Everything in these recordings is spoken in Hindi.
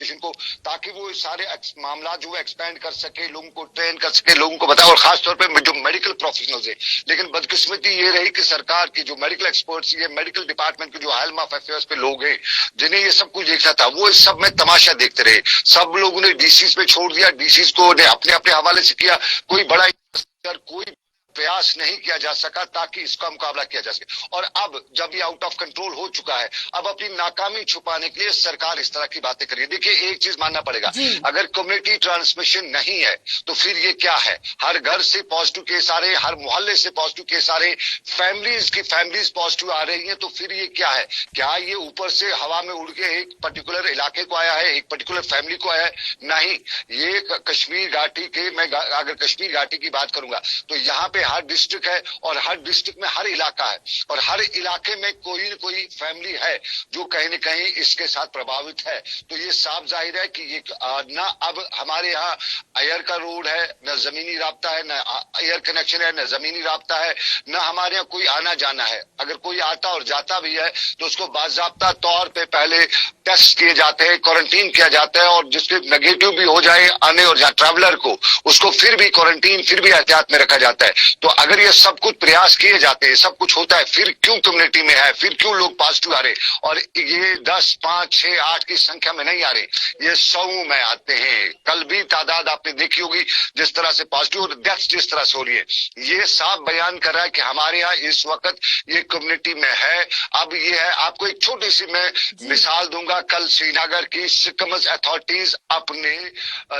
एडमिनिस्ट्रेशन को, ताकि वो सारे मामला जो एक्सपेंड कर सके, लोगों को ट्रेन कर सके, लोगों को बताए, और खासतौर पर जो मेडिकल प्रोफेशनल्स है। लेकिन बदकिस्मती ये रही कि सरकार की जो मेडिकल एक्सपर्ट्स, ये मेडिकल डिपार्टमेंट के जो हेल्म ऑफ अफेयर्स पे लोग हैं जिन्हें ये सब कुछ देखना था, वो इस सब में तमाशा देखते रहे। सब लोगों ने डीसीज पे छोड़ दिया, डीसीज को अपने अपने हवाले से किया। कोई बड़ा कोई प्रयास नहीं किया जा सका ताकि इसका मुकाबला किया जा सके। और अब जब ये आउट ऑफ कंट्रोल हो चुका है, अब अपनी नाकामी छुपाने के लिए सरकार इस तरह की बातें कर रही है। देखिए, एक चीज मानना पड़ेगा, अगर कम्युनिटी ट्रांसमिशन नहीं है तो फिर ये क्या है? हर घर से पॉजिटिव केस आ रहे हैं, हर मोहल्ले से पॉजिटिव केस आ रहे हैं, फैमिलीज पॉजिटिव आ रही है, तो फिर ये क्या है? क्या ये ऊपर से हवा में उड़ के एक पर्टिकुलर इलाके को आया है, एक पर्टिकुलर फैमिली को आया है? नहीं, ये कश्मीर घाटी के, मैं अगर कश्मीर घाटी की बात करूंगा तो यहाँ पे हर डिस्ट्रिक्ट है, और हर डिस्ट्रिक्ट में हर इलाका है, और हर इलाके में कोई न कोई फैमिली है जो कहीं न कहीं इसके साथ प्रभावित है। तो ये साफ जाहिर है कि ये ना अब हमारे यहाँ एयर का रोड है, न जमीनी राब्ता है, न एयर कनेक्शन है, न जमीनी राब्ता है, न हमारे यहाँ कोई आना जाना है। अगर कोई आता और जाता भी है तो उसको बाकायदा तौर पे पहले टेस्ट किए जाते हैं, क्वारंटीन किया जाता है, और जिसके नेगेटिव भी हो जाए आने और जहाँ ट्रैवलर को, उसको फिर भी क्वारंटीन, फिर भी एहतियात में रखा जाता है। तो अगर ये सब कुछ प्रयास किए जाते हैं, सब कुछ होता है, फिर क्यों कम्युनिटी में है, फिर क्यों लोग पॉजिटिव आ रहे? और ये 10, 5, 6, 8 की संख्या में नहीं आ रहे, ये 100 में आते हैं। कल भी तादाद आपने देखी होगी जिस तरह से पॉजिटिव और डेथ जिस तरह से हो रही है। ये साफ बयान कर रहा है कि हमारे यहाँ इस वक्त ये कम्युनिटी में है। अब ये है, आपको एक छोटी सी मैं मिसाल दूंगा। कल श्रीनगर की सिकमस अथॉरिटीज अपने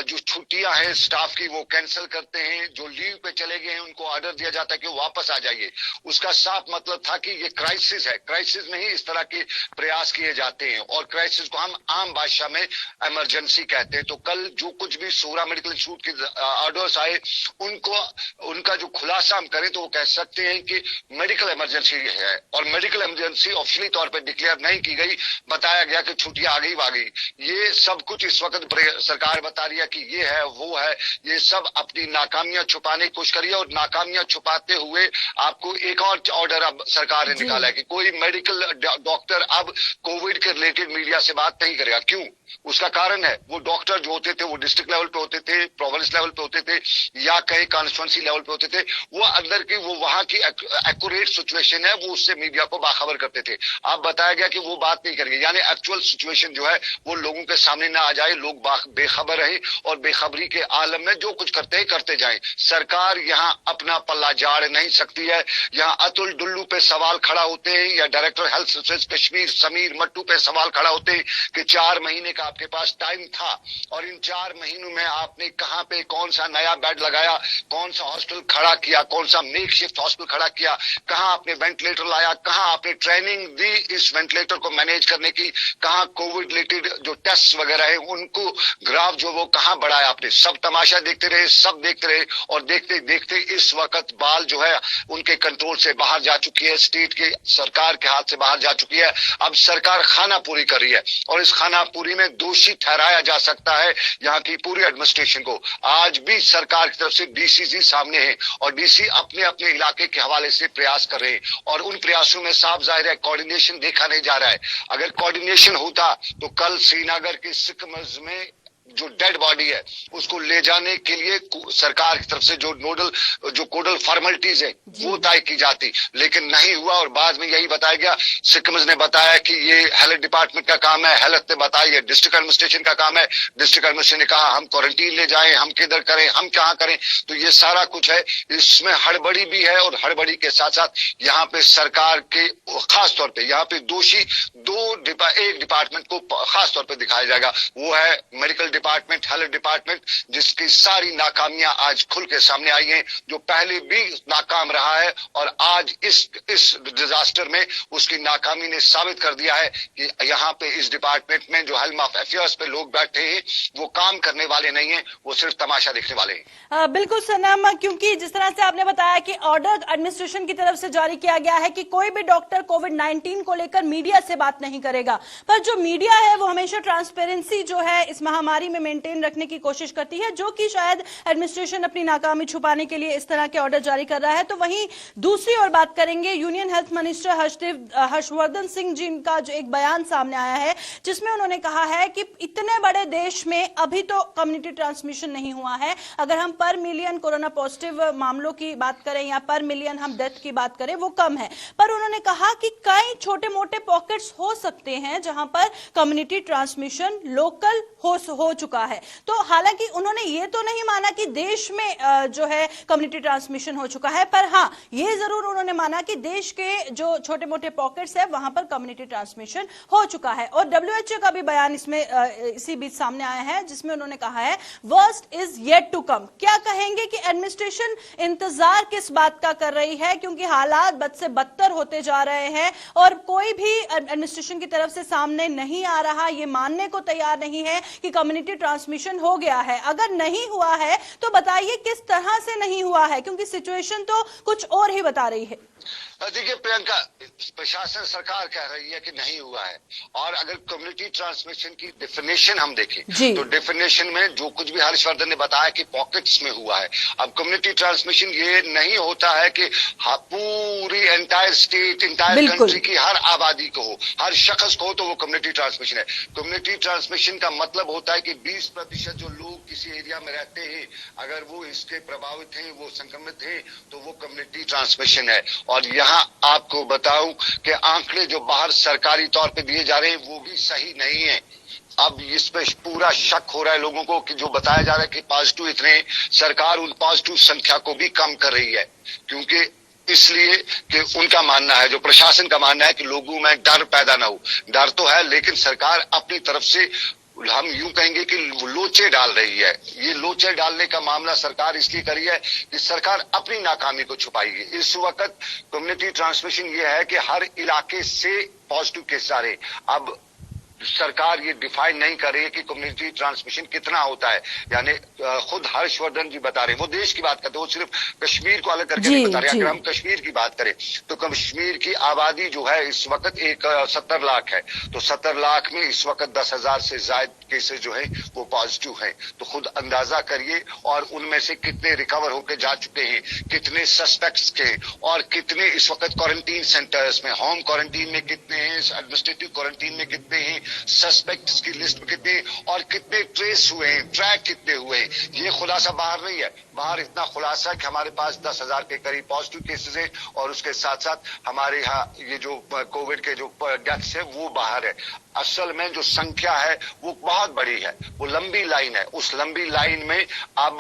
जो छुट्टियां हैं स्टाफ की वो कैंसिल करते हैं, जो लीव पे चले गए हैं उनको ऑर्डर दिया जाता है कि वापस आ जाइए। उसका साफ मतलब था कि ये क्राइसिस है, क्राइसिस में ही इस तरह के प्रयास किए जाते हैं, और क्राइसिस को हम आम भाषा में इमरजेंसी कहते हैं। तो कल जो कुछ भी सोरा मेडिकल इंस्टीट्यूट के ऑर्डर्स आए, उनका जो खुलासा हम करें तो वो कह सकते हैं कि मेडिकल इमरजेंसी है, और मेडिकल इमरजेंसी ऑफिशियली तौर पर डिक्लेयर नहीं की गई। बताया गया कि छुट्टियां आ गई। ये सब कुछ इस वक्त सरकार बता रही है कि ये है वो है, ये सब अपनी नाकामियां छुपाने की कोशिश करिए, और नाकामियां छुपाते हुए आपको एक और ऑर्डर अब सरकार ने निकाला है कि कोई मेडिकल डॉक्टर अब कोविड के रिलेटेड मीडिया से बात नहीं करेगा। क्यों? उसका कारण है, वो डॉक्टर जो होते थे वो डिस्ट्रिक्ट लेवल पे होते थे, प्रोविंस लेवल पे होते थे, या कहीं कॉन्स्टिट्यूंसी लेवल पे होते थे। वो अंदर की, वो वहां की एक्यूरेट सिचुएशन है, वो उससे मीडिया को बाखबर करते थे। अब बताया गया कि वो बात नहीं करेंगे, यानी एक्चुअल सिचुएशन जो है वो लोगों के सामने ना आ जाए, लोग बेखबर रहे, और बेखबरी के आलम में जो कुछ करते हैं करते जाएं। सरकार यहाँ अपना पल्ला झाड़ नहीं सकती है। यहाँ अतुल डुल्लू पे सवाल खड़ा होते हैं, या director health services Kashmir Sameer Mattu पे सवाल खड़ा होते हैं कि 4 महीने का आपके पास टाइम था, और इन 4 महीनों में आपने कहां पे कौन सा नया बेड लगाया, कौन सा हॉस्पिटल खड़ा किया, कौन सा मेकशिफ्ट हॉस्पिटल खड़ा किया, कहां आपने वेंटिलेटर लाया, कहां आपने ट्रेनिंग दी इस वेंटिलेटर को मैनेज करने की, कहां कोविड रिलेटेड जो टेस्ट वगैरह है उनको ग्राफ जो वो कहां बढ़ाया आपने? सब तमाशा देखते रहे, सब देखते रहे, और देखते देखते इस वक्त बाल जो है उनके कंट्रोल से बाहर जा चुकी है, स्टेट के सरकार के हाथ से बाहर जा चुकी है। अब सरकार खाना पूरी कर रही है, और इस खाना पूरी में दोषी ठहराया जा सकता है यहाँ की पूरी एडमिनिस्ट्रेशन को। आज भी सरकार की तरफ से डीसीजी सामने है, और डीसी अपने अपने इलाके के हवाले से प्रयास कर रहे हैं, और उन प्रयासों में साफ जाहिर है कोऑर्डिनेशन देखा नहीं जा रहा है। अगर कोऑर्डिनेशन होता तो कल श्रीनगर के सिकमस में जो डेड बॉडी है उसको ले जाने के लिए सरकार की तरफ से जो कोडल फॉर्मेलिटीज है वो तय की जाती, लेकिन नहीं हुआ। और बाद में यही बताया गया, सिकमस ने बताया कि ये हेल्थ डिपार्टमेंट का काम है, हेल्थ ने बताया ये डिस्ट्रिक्ट एडमिनिस्ट्रेशन का काम है, डिस्ट्रिक्ट एडमिनिस्ट्रेशन ने कहा हम क्वारंटीन ले जाएं, हम किधर करें, हम कहां करें। तो ये सारा कुछ है, इसमें हड़बड़ी भी है, और हड़बड़ी के साथ साथ यहाँ पे सरकार के खास तौर पे यहाँ पे दोषी एक डिपार्टमेंट को खास तौर पे दिखाया जाएगा, वो है मेडिकल डिपार्टमेंट, हेल्थ डिपार्टमेंट, जिसकी सारी नाकामियां आज खुल के सामने आई हैं, जो पहले भी नाकाम रहा है, और आज इस डिजास्टर में उसकी नाकामी ने साबित कर दिया है कि यहाँ पे इस डिपार्टमेंट में जो हेल्म ऑफ अफेयर्स पे लोग बैठे हैं वो काम करने वाले नहीं है, वो सिर्फ तमाशा देखने वाले हैं। बिल्कुल सनम, क्योंकि जिस तरह से आपने बताया कि ऑर्डर एडमिनिस्ट्रेशन की तरफ से जारी किया गया है कि कोई भी डॉक्टर कोविड-19 को लेकर मीडिया से बात नहीं करेगा, पर जो मीडिया है वो हमेशा ट्रांसपेरेंसी जो है इस महामारी महामारी में मेंटेन रखने की कोशिश करती है, जो कि शायद एडमिनिस्ट्रेशन अपनी नाकामी छुपाने के लिए इस तरह के ऑर्डर जारी कर रहा है। तो वहीं दूसरी ओर बात करेंगे, union health minister Harshvardhan Singh ji का जो एक बयान सामने आया है, जिसमें उन्होंने कहा है कि इतने बड़े देश में अभी तो कम्युनिटी ट्रांसमिशन नहीं हुआ है। अगर हम पर मिलियन कोरोना पॉजिटिव मामलों की बात करें या पर मिलियन हम डेथ की बात करें, वो कम है, पर उन्होंने कहा कि कई छोटे मोटे पॉकेट्स हो सकते हैं जहां पर कम्युनिटी ट्रांसमिशन लोकल हो चुका है। तो हालांकि उन्होंने ये तो नहीं माना कि देश में जो है कम्युनिटी ट्रांसमिशन हो चुका है, पर हाँ ये जरूर उन्होंने माना कि देश के जो छोटे मोटे पॉकेट्स है वहां पर कम्युनिटी ट्रांसमिशन हो चुका है। और WHO का भी बयान इसमें इसी बीच सामने आया है, जिसमें उन्होंने कहा है worst is yet to come. क्या कहेंगे कि एडमिनिस्ट्रेशन इंतजार किस बात का कर रही है, क्योंकि हालात बद से बदतर होते जा रहे हैं और कोई भी एडमिनिस्ट्रेशन की तरफ से सामने नहीं आ रहा, ये मानने को तैयार नहीं है कि कम्युनिटी ट्रांसमिशन हो गया है। अगर नहीं हुआ है तो बताइए किस तरह से नहीं हुआ है, क्योंकि सिचुएशन तो कुछ और ही बता रही है। देखिए प्रियंका, प्रशासन सरकार कह रही है कि नहीं हुआ है, और अगर कम्युनिटी ट्रांसमिशन की डेफिनेशन हम देखें तो डेफिनेशन में जो कुछ भी हर्षवर्धन ने बताया कि पॉकेट्स में हुआ है। अब कम्युनिटी ट्रांसमिशन ये नहीं होता है कि पूरी एंटायर स्टेट, एंटायर कंट्री की हर आबादी को हो, हर शख्स को हो तो वो कम्युनिटी ट्रांसमिशन है। कम्युनिटी ट्रांसमिशन का मतलब होता है कि 20% जो लोग किसी एरिया में रहते हैं, अगर वो इसके प्रभावित हैं, वो संक्रमित हैं, तो वो कम्युनिटी ट्रांसमिशन है। और यहाँ आपको बताऊं कि आंकड़े जो बाहर सरकारी तौर पे दिए जा रहे हैं वो भी सही नहीं है। अब इस पे पूरा शक हो रहा है लोगों को कि जो बताया जा रहा है कि पॉजिटिव इतने, सरकार उन पॉजिटिव संख्या को भी कम कर रही है, क्योंकि इसलिए कि उनका मानना है, जो प्रशासन का मानना है कि लोगों में डर पैदा ना हो। डर तो है, लेकिन सरकार अपनी तरफ से हम यूं कहेंगे कि लोचे डाल रही है। ये लोचे डालने का मामला सरकार इसलिए करी है कि सरकार अपनी नाकामी को छुपाएगी। इस वक्त कम्युनिटी ट्रांसमिशन ये है कि हर इलाके से पॉजिटिव केस आ रहे। अब सरकार ये डिफाइन नहीं कर रही है कि कम्युनिटी ट्रांसमिशन कितना होता है। यानी खुद हर्षवर्धन जी बता रहे, वो देश की बात करते हैं, वो सिर्फ कश्मीर को अलग करके नहीं बता रहे। अगर हम कश्मीर की बात करें तो कश्मीर की आबादी जो है इस वक्त 70 लाख है, तो 70 लाख में इस वक्त 10,000 से ज्यादा केसेस जो है वो पॉजिटिव हैं। तो खुद अंदाजा करिए, और उनमें से कितने रिकवर होकर जा चुके हैं, कितने सस्पेक्ट्स के, और कितने इस वक्त क्वारंटीन सेंटर्स में, होम क्वारंटीन में कितने हैं, एडमिनिस्ट्रेटिव क्वारंटीन में कितने हैं, सस्पेक्ट्स की लिस्ट में कितने, और कितने ट्रेस हुए हैं, ट्रैक कितने हुए हैं। ये खुलासा बाहर नहीं है। बाहर इतना खुलासा कि हमारे पास 10,000 के करीब पॉजिटिव केसेस है, और उसके साथ साथ हमारे यहाँ ये जो कोविड के जो डेथ्स है वो बाहर है। असल में जो संख्या है वो बहुत बड़ी है, वो लंबी लाइन है। उस लंबी लाइन में अब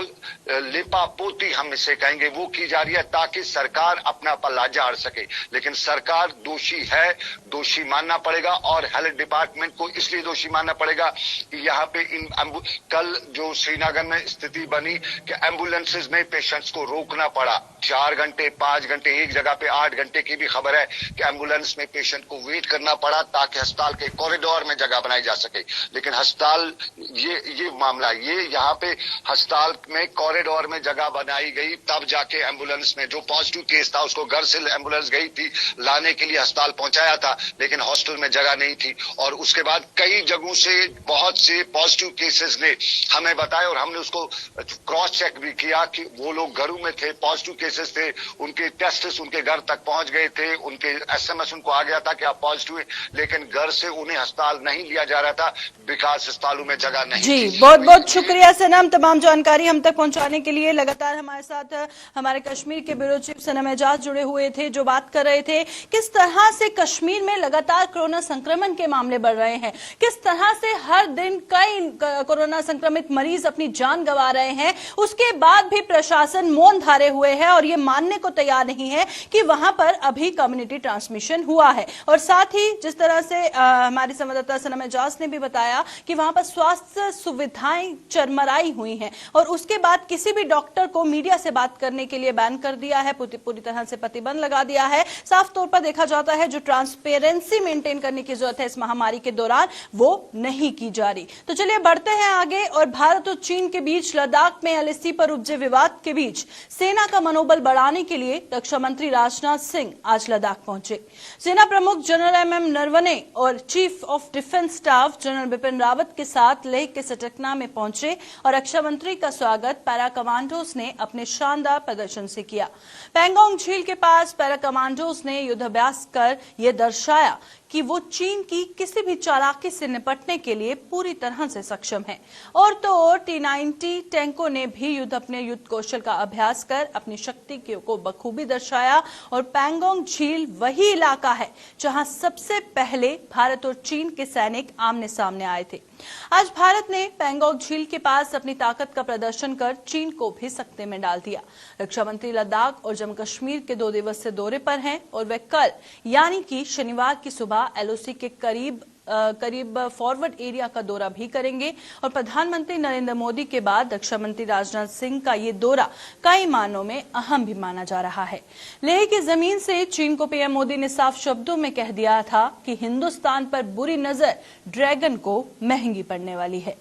लिपापोती हम इसे कहेंगे वो की जा रही है, ताकि सरकार अपना पल्ला झाड़ सके। लेकिन सरकार दोषी है, दोषी मानना पड़ेगा, और हेल्थ डिपार्टमेंट को इसलिए दोषी मानना पड़ेगा कि यहाँ पे कल जो श्रीनगर में स्थिति बनी कि एम्बुलेंसेज में पेशेंट्स को रोकना पड़ा 4 घंटे 5 घंटे, एक जगह पे 8 घंटे की भी खबर है कि एम्बुलेंस में पेशेंट को वेट करना पड़ा ताकि अस्पताल के कॉरिडोर में जगह बनाई जा सके। लेकिन अस्पताल ये मामला, ये यहाँ पे अस्पताल में कॉरिडोर में जगह बनाई गई, तब जाके एम्बुलेंस में जो पॉजिटिव केस था उसको घर से एम्बुलेंस गई थी लाने के लिए, अस्पताल पहुंचाया था, लेकिन हॉस्टल में जगह नहीं थी। और उसके बाद कई जगहों से बहुत से पॉजिटिव केसेस ने हमें बताया, और हमने उसको क्रॉस चेक भी किया कि वो लोग घरों में थे, पॉजिटिव केसेस थे, उनके टेस्ट उनके घर तक पहुंच गए थे, उनके SMS उनको आ गया था कि आप पॉजिटिव है, लेकिन घर से उन्हें अस्पताल नहीं लिया जा रहा था बिकॉज अस्पतालों में जगह नहीं थी। बहुत बहुत शुक्रिया सनम, तमाम जानकारी हम तक पहुंचाने के लिए। लगातार हमारे साथ हमारे कश्मीर के ब्यूरो चीफ सनम एजाज जुड़े हुए थे, जो बात कर रहे थे किस तरह से कश्मीर में लगातार कोरोना संक्रमण के मामले बढ़ रहे हैं, किस तरह से हर दिन कई कोरोना संक्रमित मरीज अपनी जान गंवा रहे हैं, उसके बाद भी प्रशासन मौन धारे हुए है और ये मानने को तैयार नहीं है कि वहां पर अभी कम्युनिटी ट्रांसमिशन हुआ है। और साथ ही जिस तरह से हमारी संवाददाता सनम एजाज ने भी बताया कि वहां पर स्वास्थ्य सुविधाएं चरमराई हुई हैं, और उसके बाद किसी भी डॉक्टर को मीडिया से बात करने के लिए बैन कर दिया है, पूरी तरह से प्रतिबंध लगा दिया है। साफ तौर पर देखा जाता है जो ट्रांसपेरेंसी मेंटेन करने की जरूरत है इस महामारी के दौरान, वो नहीं की जा रही। तो चलिए बढ़ते हैं आगे, और भारत और चीन के बीच लद्दाख में LAC पर उपजे विवाद के बीच सेना का मनोबल बढ़ाने के लिए रक्षा मंत्री राजनाथ सिंह आज लद्दाख पहुंचे। सेना प्रमुख जनरल एमएम नरवणे और chief of defence staff general Bipin Rawat के साथ लेह के सटकना में पहुंचे और रक्षा मंत्री का स्वागत पैरा कमांडोज ने अपने शानदार प्रदर्शन से किया। पैंगोंग झील के पास पैरा कमांडोज ने युद्धाभ्यास कर यह दर्शाया कि वो चीन की किसी भी चालाकी से निपटने के लिए पूरी तरह से सक्षम है। और तो और T-90 टैंकों ने भी अपने युद्ध कौशल का अभ्यास कर अपनी शक्ति को बखूबी दर्शाया। और पैंगोंग झील वही इलाका है जहां सबसे पहले भारत और चीन के सैनिक आमने सामने आए थे। आज भारत ने पैंगोंग झील के पास अपनी ताकत का प्रदर्शन कर चीन को भी सकते में डाल दिया। रक्षा मंत्री लद्दाख और जम्मू कश्मीर के 2 दिवसीय दौरे पर हैं और वे कल यानी कि शनिवार की सुबह LOC के करीब फॉरवर्ड एरिया का दौरा भी करेंगे। और प्रधानमंत्री नरेंद्र मोदी के बाद रक्षा मंत्री राजनाथ सिंह का ये दौरा कई मायनों में अहम भी माना जा रहा है। लेह की जमीन से चीन को पीएम मोदी ने साफ शब्दों में कह दिया था कि हिंदुस्तान पर बुरी नजर ड्रैगन को महंगी पड़ने वाली है।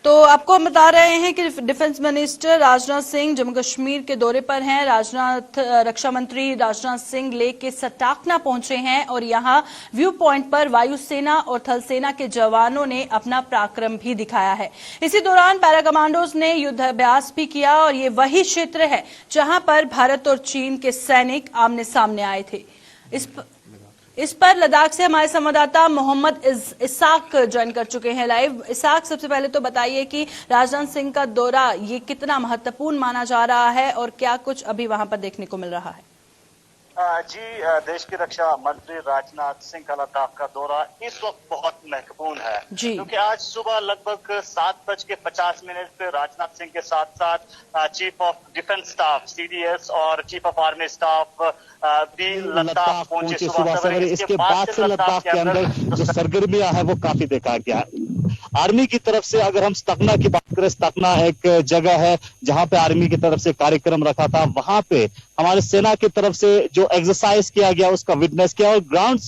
तो आपको हम बता रहे हैं कि डिफेंस मिनिस्टर राजनाथ सिंह जम्मू कश्मीर के दौरे पर हैं। रक्षा मंत्री राजनाथ सिंह लेह के सटाकना पहुंचे हैं और यहां व्यू पॉइंट पर वायुसेना और थल सेना के जवानों ने अपना पराक्रम भी दिखाया है। इसी दौरान पैरा कमांडोज ने युद्धाभ्यास भी किया और ये वही क्षेत्र है जहां पर भारत और चीन के सैनिक आमने सामने आए थे। इस पर लद्दाख से हमारे संवाददाता मोहम्मद इसाक ज्वाइन कर चुके हैं लाइव। इसाक, सबसे पहले तो बताइए कि राजनाथ सिंह का दौरा ये कितना महत्वपूर्ण माना जा रहा है और क्या कुछ अभी वहां पर देखने को मिल रहा है? जी, देश के रक्षा मंत्री राजनाथ सिंह का लद्दाख का दौरा इस वक्त बहुत महत्वपूर्ण है क्योंकि आज सुबह लगभग 7:50 पे राजनाथ सिंह के साथ साथ chief of defence staff CDS और चीफ ऑफ आर्मी स्टाफ भी लद्दाख पहुंचे सुबह सवेरे। इसके बाद से लद्दाख के अंदर जो सरगर्मियां है वो काफी देखा गया। आर्मी की तरफ से अगर हम सटकना की बात करें, सटकना एक जगह है जहां पे आर्मी की तरफ से कार्यक्रम रखा था। वहां पे हमारे सेना की तरफ से जो एक्सरसाइज किया गया उसका विटनेस किया और ग्राउंड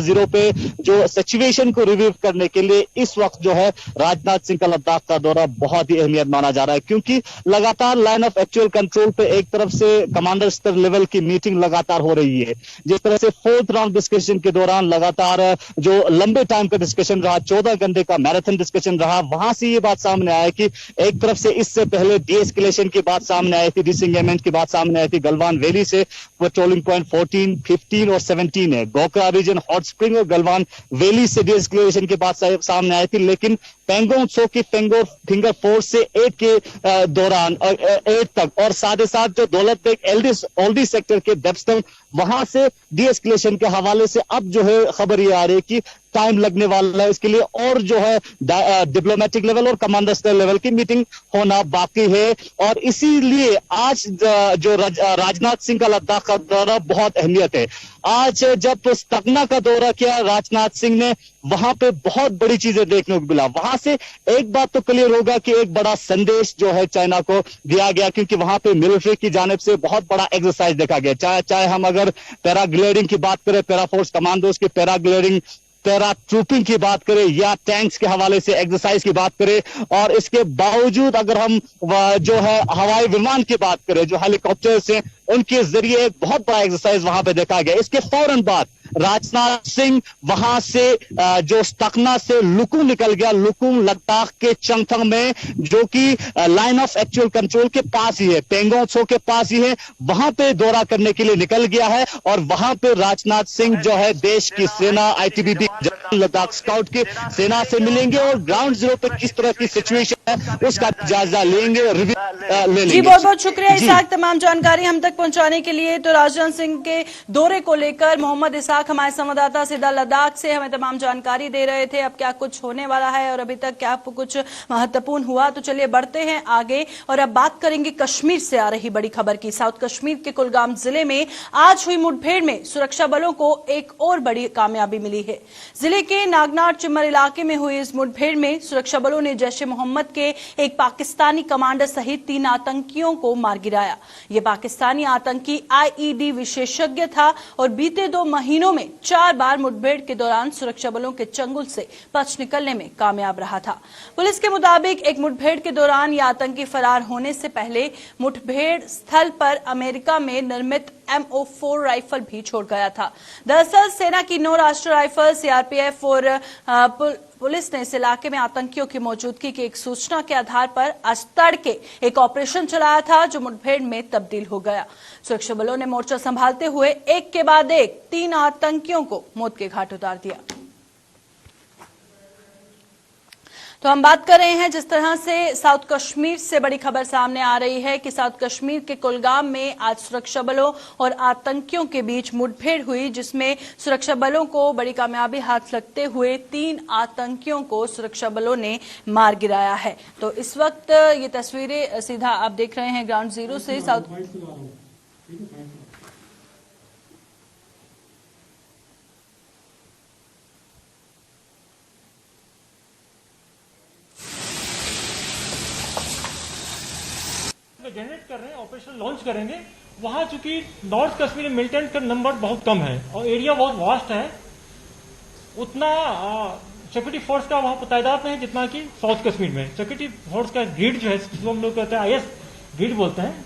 जीरो पे जो सिचुएशन को रिव्यू करने के लिए इस वक्त जो है राजनाथ सिंह का लद्दाख का दौरा बहुत ही अहमियत माना जा रहा है क्योंकि लगातार लाइन ऑफ एक्चुअल कंट्रोल पे एक तरफ से कमांडर स्तर लेवल की मीटिंग लगातार हो रही है। जिस तरह से 4th राउंड डिस्कशन के दौरान लगातार जो लंबे टाइम का डिस्कशन रहा, 14 घंटे का मैराथन डिस्कशन रहा, वहां से ये बात सामने आया कि एक तरफ से इससे पहले डीएस्केलेशन की बात सामने आई थी, डिसएंगेजमेंट की बात सामने आई थी। गलवान वैली से पेट्रोलिंग पॉइंट 14, 15 और 17 है। गोकरा रीजन, हॉट स्प्रिंग और गलवान वैली से डीएस्केलेशन की बात सामने आई थी, लेकिन पैंगोंग त्सो की फिंगर 4 से 8 के दौरान 8 तक और साथ ही साथ जो दौलत बेग ओल्डी सेक्टर के डेप्स्टन वहां से डीएस्केलेशन के हवाले से अब जो है खबर ये आ रही है कि टाइम लगने वाला है। इसके लिए और जो है डिप्लोमेटिक लेवल और कमांडर स्तर लेवल की मीटिंग होना बाकी है और इसीलिए आज जो राजनाथ सिंह का लद्दाख का दौरा बहुत अहमियत है। आज जब सटकना का दौरा किया राजनाथ सिंह ने, वहां पे बहुत बड़ी चीजें देखने को मिला। वहां से एक बात तो क्लियर होगा कि एक बड़ा संदेश जो है चाइना को दिया गया क्योंकि वहां पे मिलिट्री की जानिब से बहुत बड़ा एक्सरसाइज देखा गया। चाहे हम अगर पैराग्लाइडिंग की बात करें, पैराफोर्स कमांडोज की पैराग्लाइडिंग, पैरा ट्रूपिंग की बात करें या टैंक्स के हवाले से एक्सरसाइज की बात करें और इसके बावजूद अगर हम जो है हवाई विमान की बात करें, जो हेलीकॉप्टर्स हैं, उनके जरिए एक बहुत बड़ा एक्सरसाइज वहां पे देखा गया। इसके फौरन बाद राजनाथ सिंह वहां से जो सटकना से लुकुंग निकल गया, लुकुंग लद्दाख के चंगथंग में जो कि लाइन ऑफ एक्चुअल कंट्रोल के पास ही है, पैंगोंग त्सो के पास ही है, वहां पे दौरा करने के लिए निकल गया है और वहां पे राजनाथ सिंह जो है देश की सेना ITBP लद्दाख स्काउट की सेना से मिलेंगे और ग्राउंड जीरो पे किस तरह की सिचुएशन है उसका जायजा लेंगे, रिव्यू ले लेंगे। जी, बहुत बहुत शुक्रिया इसाक तमाम जानकारी हम तक पहुंचाने के लिए। तो राजनाथ सिंह के दौरे को लेकर मोहम्मद इसाक हमारे संवाददाता सीधा लद्दाख से हमें तमाम जानकारी दे रहे थे। अब क्या कुछ होने वाला है और अभी तक क्या कुछ महत्वपूर्ण हुआ, तो चलिए बढ़ते हैं आगे और अब बात करेंगे कश्मीर से आ रही बड़ी खबर की। साउथ कश्मीर के कुलगाम जिले में आज हुई मुठभेड़ में सुरक्षा बलों को एक और बड़ी कामयाबी मिली है। जिले के नागनार चिम्मर इलाके में हुई इस मुठभेड़ में सुरक्षा बलों ने जैश-ए-मोहम्मद के एक पाकिस्तानी कमांडर सहित 3 आतंकियों को मार गिराया। ये पाकिस्तानी आतंकी आईईडी विशेषज्ञ था और बीते 2 महीनों में 4 बार मुठभेड़ के दौरान सुरक्षा बलों के चंगुल से बच निकलने में कामयाब रहा था। पुलिस के मुताबिक एक मुठभेड़ के दौरान यह आतंकी फरार होने से पहले मुठभेड़ स्थल पर अमेरिका में निर्मित MO4 राइफल भी छोड़ गया था। दरअसल सेना की 9 राष्ट्रीय राइफल, सीआरपीएफ और पुलिस ने इस इलाके में आतंकियों की मौजूदगी की एक सूचना के आधार पर आज तड़के एक ऑपरेशन चलाया था जो मुठभेड़ में तब्दील हो गया। सुरक्षा बलों ने मोर्चा संभालते हुए एक के बाद एक 3 आतंकियों को मौत के घाट उतार दिया। तो हम बात कर रहे हैं जिस तरह से साउथ कश्मीर से बड़ी खबर सामने आ रही है कि साउथ कश्मीर के कुलगाम में आज सुरक्षा बलों और आतंकियों के बीच मुठभेड़ हुई, जिसमें सुरक्षा बलों को बड़ी कामयाबी हाथ लगते हुए 3 आतंकियों को सुरक्षा बलों ने मार गिराया है। तो इस वक्त ये तस्वीरें सीधा आप देख रहे हैं ग्राउंड जीरो से साउथ जनरेट कर रहे हैं, ऑपरेशन लॉन्च करेंगे। वहां चूंकि नॉर्थ कश्मीर में मिलिटेंट का नंबर बहुत कम है और एरिया बहुत वास्ट है, उतना सिक्योरिटी फोर्स का वहां तादाद नहीं जितना कि साउथ कश्मीर में। सिक्योरिटी फोर्स का ग्रिड जो है, जिसको हम लोग कहते हैं IS ग्रिड बोलते हैं,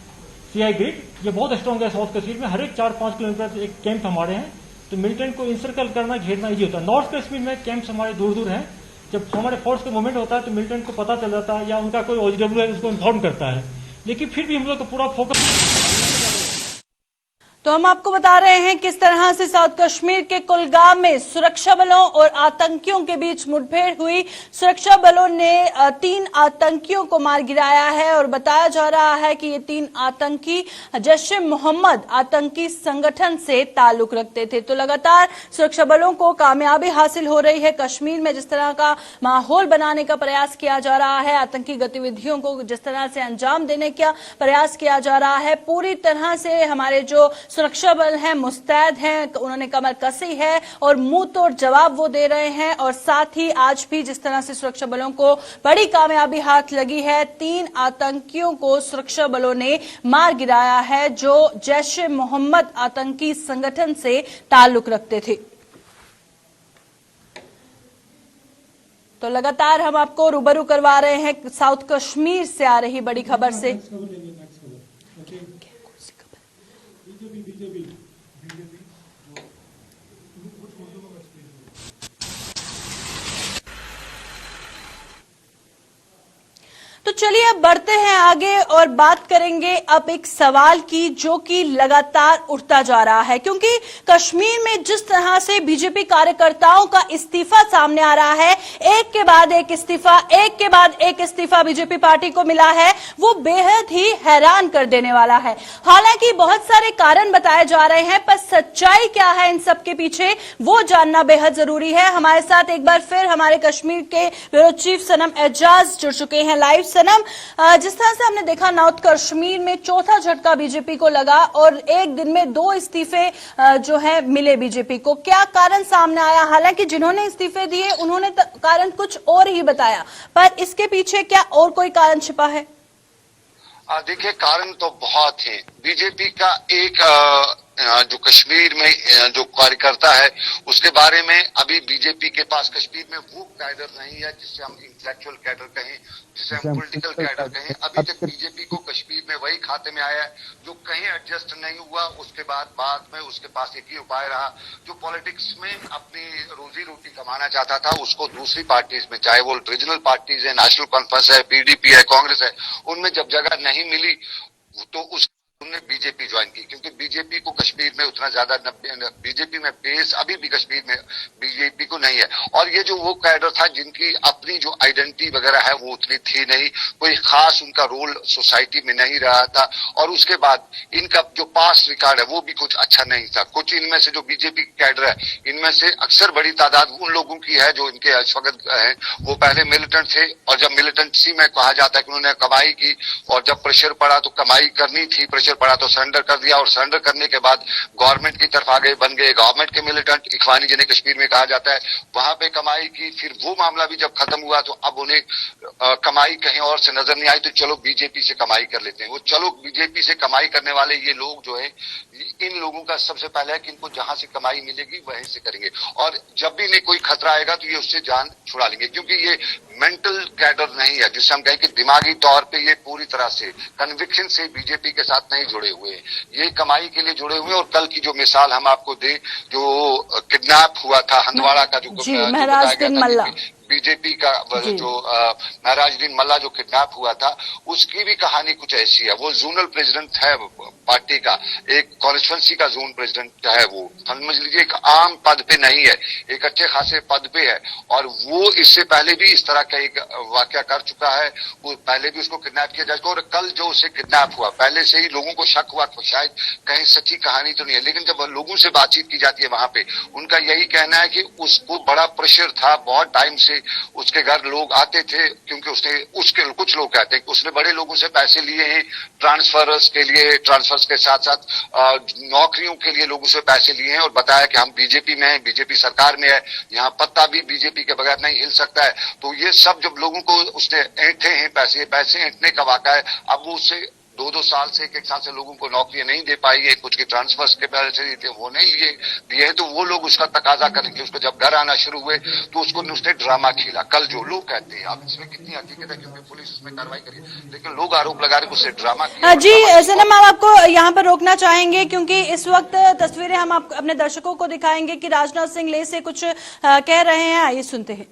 CI ग्रिड, ये बहुत स्ट्रांग है साउथ कश्मीर में। हर एक 4-5 किलोमीटर एक कैंप हमारे हैं, तो मिलिटेंट को इंसर्कल करना, घेरना ईजी होता है। नॉर्थ कश्मीर में कैंप्स हमारे दूर दूर हैं। जब हमारे फोर्स का मूवमेंट होता है तो मिलिटेंट को पता चल जाता है या उनका कोई OGW है उसको इन्फॉर्म करता है, लेकिन फिर भी हम लोग का पूरा फोकस। तो हम आपको बता रहे हैं किस तरह से साउथ कश्मीर के कुलगाम में सुरक्षा बलों और आतंकियों के बीच मुठभेड़ हुई। सुरक्षा बलों ने 3 आतंकियों को मार गिराया है और बताया जा रहा है कि ये 3 आतंकी जैश-ए-मोहम्मद आतंकी संगठन से ताल्लुक रखते थे। तो लगातार सुरक्षा बलों को कामयाबी हासिल हो रही है। कश्मीर में जिस तरह का माहौल बनाने का प्रयास किया जा रहा है, आतंकी गतिविधियों को जिस तरह से अंजाम देने का प्रयास किया जा रहा है, पूरी तरह से हमारे जो सुरक्षा बल हैं मुस्तैद हैं, उन्होंने कमर कसी है और मुंह तोड़ जवाब वो दे रहे हैं। और साथ ही आज भी जिस तरह से सुरक्षा बलों को बड़ी कामयाबी हाथ लगी है, 3 आतंकियों को सुरक्षा बलों ने मार गिराया है जो जैश-ए-मोहम्मद आतंकी संगठन से ताल्लुक रखते थे। तो लगातार हम आपको रूबरू करवा रहे हैं साउथ कश्मीर से आ रही बड़ी खबर से। तो चलिए अब बढ़ते हैं आगे और बात करेंगे अब एक सवाल की जो कि लगातार उठता जा रहा है, क्योंकि कश्मीर में जिस तरह से बीजेपी कार्यकर्ताओं का इस्तीफा सामने आ रहा है, एक के बाद एक इस्तीफा, एक के बाद एक इस्तीफा बीजेपी पार्टी को मिला है, वो बेहद ही हैरान कर देने वाला है। हालांकि बहुत सारे कारण बताए जा रहे हैं, पर सच्चाई क्या है इन सब के पीछे वो जानना बेहद जरूरी है। हमारे साथ एक बार फिर हमारे कश्मीर के ब्यूरो चीफ सनम एजाज जुड़ चुके हैं लाइव। सनम, जिस तरह से हमने देखा नॉर्थ कश्मीर में चौथा झटका बीजेपी को लगा और एक दिन में 2 इस्तीफे जो है मिले बीजेपी को। क्या कारण सामने आया? हालांकि जिन्होंने इस्तीफे दिए उन्होंने कारण कुछ और ही बताया, पर इसके पीछे क्या और कोई कारण छिपा है? देखिए, कारण तो बहुत है। बीजेपी का एक जो कश्मीर में जो कार्यकर्ता है उसके बारे में अभी बीजेपी के पास कश्मीर में वो कैडर नहीं है जिससे हम इंटेलेक्चुअल कैडर कहें, जिसे हम पॉलिटिकल कैडर कहें। अभी तक बीजेपी को कश्मीर में वही खाते में आया है जो कहीं एडजस्ट नहीं हुआ। उसके बाद में उसके पास एक ही उपाय रहा, जो पॉलिटिक्स में अपनी रोजी रोटी कमाना चाहता था उसको दूसरी पार्टीज में, चाहे वो रीजनल पार्टीज है, नेशनल कॉन्फ्रेंस है, PDP है, कांग्रेस है, उनमें जब जगह नहीं मिली तो उन्होंने बीजेपी ज्वाइन की, क्योंकि बीजेपी को कश्मीर में उतना ज्यादा बीजेपी में बेस अभी भी कश्मीर में बीजेपी को नहीं है। और ये जो वो कैडर था जिनकी अपनी जो आइडेंटिटी वगैरह है वो उतनी थी नहीं, कोई खास उनका रोल सोसाइटी में नहीं रहा था। और उसके बाद इनका जो पास्ट रिकॉर्ड है वो भी कुछ अच्छा नहीं था। कुछ इनमें से जो बीजेपी कैडर है इनमें से अक्सर बड़ी तादाद उन लोगों की है जो इनके अश्वगत है, वो पहले मिलिटेंट थे और जब मिलिटेंसी में कहा जाता है कि उन्होंने कमाई की और जब प्रेशर पड़ा तो कमाई करनी थी, प्रेशर पड़ा तो सरेंडर कर दिया, और सरेंडर करने के बाद गवर्नमेंट की तरफ आगे बन गए, गवर्नमेंट के मिलिटेंट, इखवानी जिन्हें कश्मीर में कहा जाता है, वहां पे कमाई की। फिर वो मामला भी जब खत्म हुआ तो अब उन्हें कमाई कहीं और से नजर नहीं आई, तो चलो बीजेपी से कमाई कर लेते हैं। वो चलो बीजेपी से कमाई करने वाले ये लोग जो है, इन लोगों का सबसे पहले है कि इनको जहां से कमाई मिलेगी वहीं से करेंगे, और जब भी इन्हें कोई खतरा आएगा तो ये उससे जान छुड़ा लेंगे, क्योंकि ये मेंटल कैडर नहीं है, जिससे हम कहें कि दिमागी तौर पे ये पूरी तरह से कन्विक्शन से बीजेपी के साथ नहीं जुड़े हुए हैं, ये कमाई के लिए जुड़े हुए हैं। और कल की जो मिसाल हम आपको दें, जो किडनैप हुआ था हंदवाड़ा का, जो महराज दिन मल्ला, बीजेपी का जो महराजुद्दीन मल्ला जो किडनैप हुआ था, उसकी भी कहानी कुछ ऐसी है। वो जोनल प्रेसिडेंट है पार्टी का, एक कॉन्स्टिट्यूंसी का जोन प्रेसिडेंट है, वो समझ लीजिए एक आम पद पे नहीं है, एक अच्छे खासे पद पे है, और वो इससे पहले भी इस तरह का एक वाकया कर चुका है। वो पहले भी उसको किडनैप किया जा चुका, और कल जो उसे किडनैप हुआ, पहले से ही लोगों को शक हुआ तो शायद कहीं सच्ची कहानी तो नहीं है, लेकिन जब लोगों से बातचीत की जाती है वहां पे, उनका यही कहना है कि उसको बड़ा प्रेशर था, बहुत टाइम से उसके घर लोग आते थे, क्योंकि उसके कुछ लोग कहते हैं कि उसने बड़े लोगों से पैसे लिए हैं ट्रांसफर्स के लिए, ट्रांसफर्स के साथ साथ नौकरियों के लिए लोगों से पैसे लिए हैं, और बताया कि हम बीजेपी में हैं, बीजेपी सरकार में है, यहाँ पत्ता भी बीजेपी के बगैर नहीं हिल सकता है। तो ये सब जब लोगों को उसने ऐंठे हैं पैसे ऐंठने का वाक़ा है। अब वो उससे 2-2 साल से, 1-1 साल से लोगों को नौकरियां नहीं दे पाई है, कुछ के ट्रांसफर्स के पैसे दिए थे वो नहीं दिए, तो वो लोग उसका तकाजा करेंगे। उसको जब घर आना शुरू हुए तो उसको उसने ड्रामा खेला, कल जो लोग कहते हैं, अब इसमें कितनी हकीकत है क्योंकि पुलिस उसमें कार्रवाई करी, लेकिन लोग आरोप लगा रहे उससे ड्रामा किया। जी सनम, हम आपको यहाँ पर रोकना चाहेंगे क्योंकि इस वक्त तस्वीरें हम अपने दर्शकों को दिखाएंगे कि राजनाथ सिंह ले से कुछ कह रहे हैं, आइए सुनते हैं।